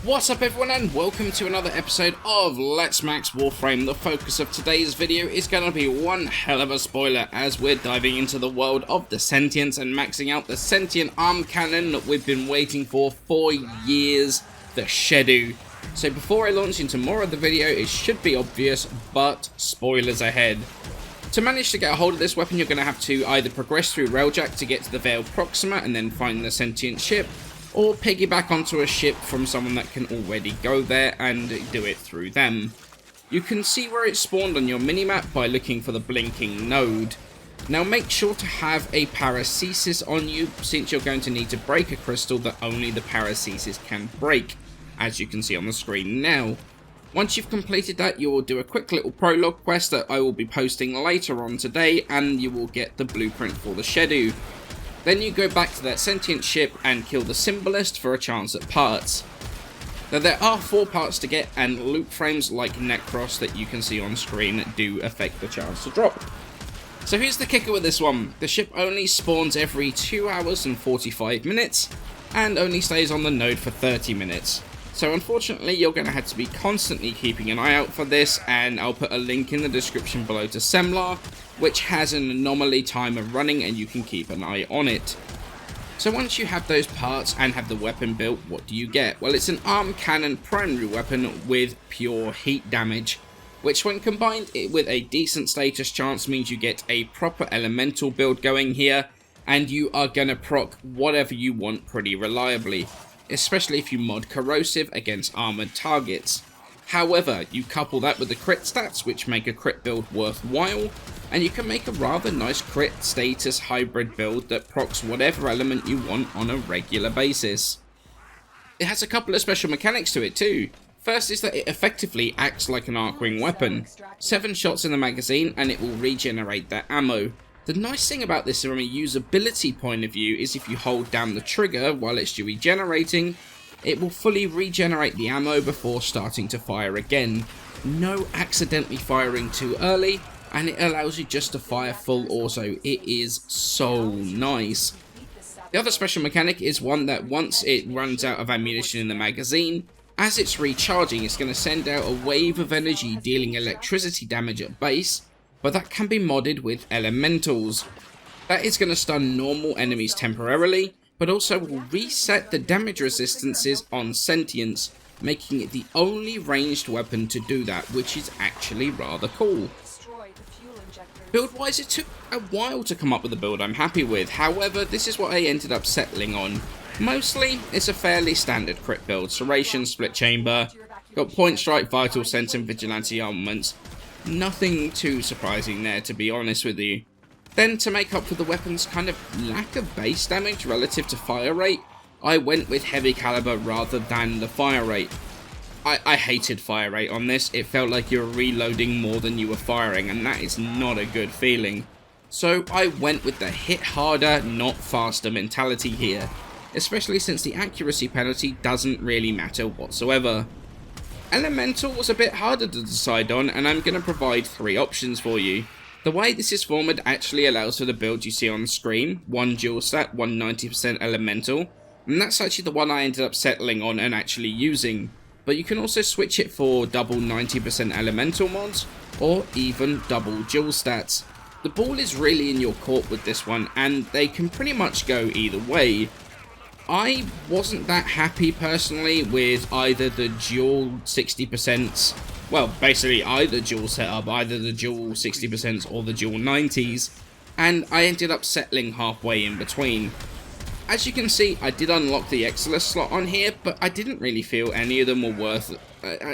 What's up everyone and welcome to another episode of Let's Max Warframe. The focus of today's video is going to be one hell of a spoiler as we're diving into the world of the Sentients and maxing out the Sentient arm cannon that we've been waiting for years, the Shedu. So before I launch into more of the video, it should be obvious, but spoilers ahead. To manage to get a hold of this weapon, you're going to have to either progress through Railjack to get to the Veiled Proxima and then find the Sentient ship, or piggyback onto a ship from someone that can already go there and do it through them. You can see where it spawned on your minimap by looking for the blinking node. Now make sure to have a paracesis on you, since you're going to need to break a crystal that only the paracesis can break, as you can see on the screen now. Once you've completed that, you will do a quick little prologue quest that I will be posting later on today, and you will get the blueprint for the Shedu. Then you go back to that Sentient ship and kill the Symbolist for a chance at parts. Now there are 4 parts to get, and loot frames like Necros that you can see on screen do affect the chance to drop. So here's the kicker with this one. The ship only spawns every 2 hours and 45 minutes, and only stays on the node for 30 minutes. So unfortunately you're going to have to be constantly keeping an eye out for this, and I'll put a link in the description below to Semlar, which has an anomaly timer running and you can keep an eye on it. So once you have those parts and have the weapon built, what do you get? Well, it's an arm cannon primary weapon with pure heat damage, which when combined with a decent status chance means you get a proper elemental build going here, and you are going to proc whatever you want pretty reliably, especially if you mod corrosive against armored targets. However, you couple that with the crit stats, which make a crit build worthwhile, and you can make a rather nice crit status hybrid build that procs whatever element you want on a regular basis. It has a couple of special mechanics to it too. First is that it effectively acts like an Arcwing weapon. 7 shots in the magazine and it will regenerate that ammo. The nice thing about this from a usability point of view is if you hold down the trigger while it's regenerating, it will fully regenerate the ammo before starting to fire again. No accidentally firing too early, and it allows you just to fire full auto. It is so nice. The other special mechanic is one that once it runs out of ammunition in the magazine, as it's recharging, it's going to send out a wave of energy dealing electricity damage at base, but that can be modded with elementals. That is going to stun normal enemies temporarily, but also will reset the damage resistances on Sentients, making it the only ranged weapon to do that, which is actually rather cool. Build-wise, it took a while to come up with a build I'm happy with. However, this is what I ended up settling on. Mostly, it's a fairly standard crit build. Serration, Split Chamber, got Point Strike, Vital Sense and Vigilante armaments. Nothing too surprising there, to be honest with you. Then, to make up for the weapon's kind of lack of base damage relative to fire rate, I went with heavy caliber rather than the fire rate. I hated fire rate on this. It felt like you were reloading more than you were firing, and that is not a good feeling. So I went with the hit harder, not faster mentality here, especially since the accuracy penalty doesn't really matter whatsoever. Elemental was a bit harder to decide on, and I'm going to provide 3 options for you. The way this is formatted actually allows for the build you see on the screen, 1 dual stat, 1 90% elemental, and that's actually the one I ended up settling on and actually using. But you can also switch it for double 90% elemental mods, or even double dual stats. The ball is really in your court with this one, and they can pretty much go either way. I wasn't that happy personally with either the dual 60%, well basically either dual setup, either the dual 60% or the dual 90s, and I ended up settling halfway in between. As you can see, I did unlock the Ellis slot on here, but I didn't really feel any of them were worth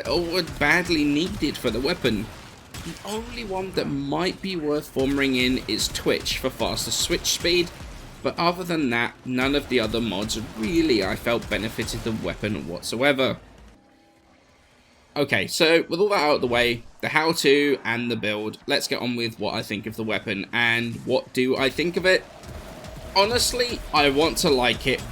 or badly needed for the weapon. The only one that might be worth forming in is Twitch for faster switch speed, but other than that, none of the other mods really I felt benefited the weapon whatsoever. Okay, so with all that out of the way, the how-to and the build, let's get on with what I think of the weapon. And what do I think of it? Honestly, I want to like it,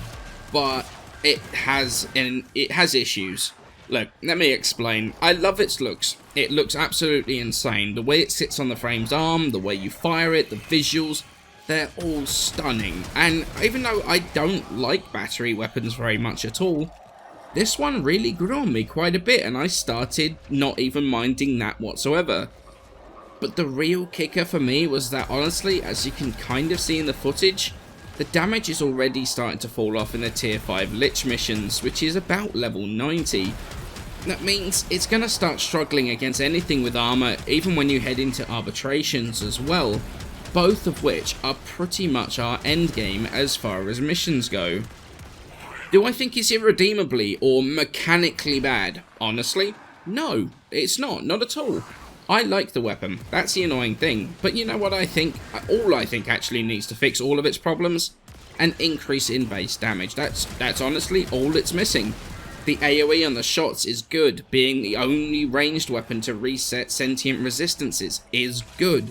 but it has issues. Look, let me explain. I love its looks. It looks absolutely insane. The way it sits on the frame's arm, the way you fire it, the visuals, they're all stunning. And even though I don't like battery weapons very much at all, this one really grew on me quite a bit, and I started not even minding that whatsoever. But the real kicker for me was that, honestly, as you can kind of see in the footage, the damage is already starting to fall off in the tier 5 Lich missions, which is about level 90. That means it's going to start struggling against anything with armor, even when you head into arbitrations as well, both of which are pretty much our endgame as far as missions go. Do I think it's irredeemably or mechanically bad? Honestly, no, it's not at all. I like the weapon, that's the annoying thing, but you know what I think? All I think actually needs to fix all of its problems? An increase in base damage, that's honestly all it's missing. The AoE on the shots is good, being the only ranged weapon to reset sentient resistances is good.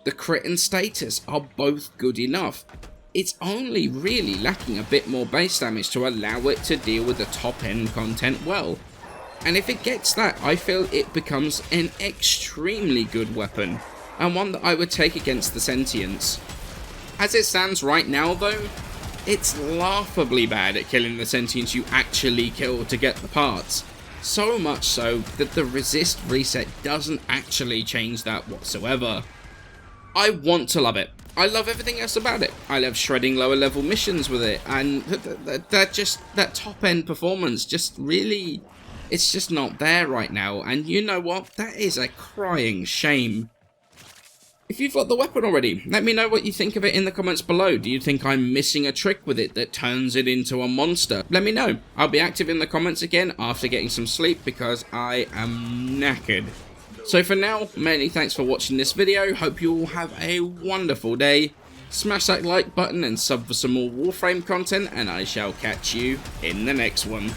The crit and status are both good enough. It's only really lacking a bit more base damage to allow it to deal with the top end content well. And if it gets that, I feel it becomes an extremely good weapon, and one that I would take against the Sentients. As it stands right now though, it's laughably bad at killing the Sentients you actually kill to get the parts. So much so that the resist reset doesn't actually change that whatsoever. I want to love it. I love everything else about it. I love shredding lower level missions with it, and that top end performance just really, it's just not there right now, and you know what? That is a crying shame. If you've got the weapon already, let me know what you think of it in the comments below. Do you think I'm missing a trick with it that turns it into a monster? Let me know. I'll be active in the comments again after getting some sleep because I am knackered. So for now, many thanks for watching this video, hope you all have a wonderful day, smash that like button and sub for some more Warframe content, and I shall catch you in the next one.